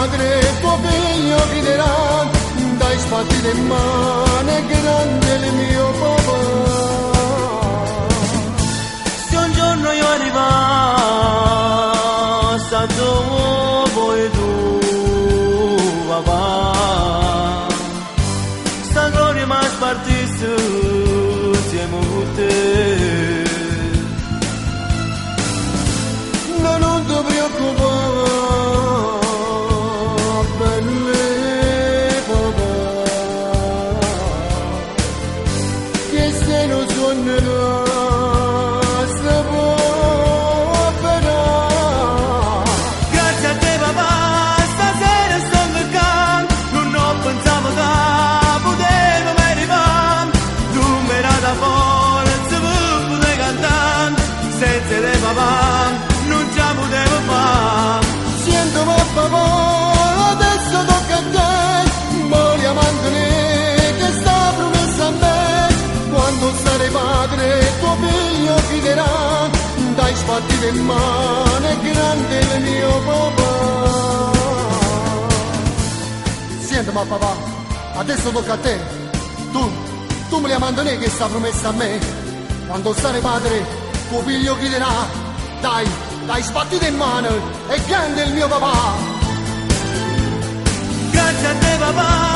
madre tuo figlio chiederà, dai sbatti le mani, è grande il mio papà. Se un giorno io arrivassi a dove tu, papà, sta gloria mi spartisse insieme con te. No, non ti preoccupare, belle papà, che se non suonerà sta povera. Grazie a te papà, stasera sto cercando, non ho pensato che potevo mai arrivare. Tu mi hai dato forza per poter cantare, senza te papà non ce la potevo fare. Sento ma papà, adesso tocca a te, voglio mantenere che sta promessa a me. Quando sarai padre tuo figlio chiederà, dai sbatti le mani, è grande il mio papà. Senti ma papà, adesso tocca a te, tu me la mantenere che sta promessa a me. Quando sarai padre tuo figlio chiederà, dai sbattite in mano, è grande il mio papà. Grazie a te papà.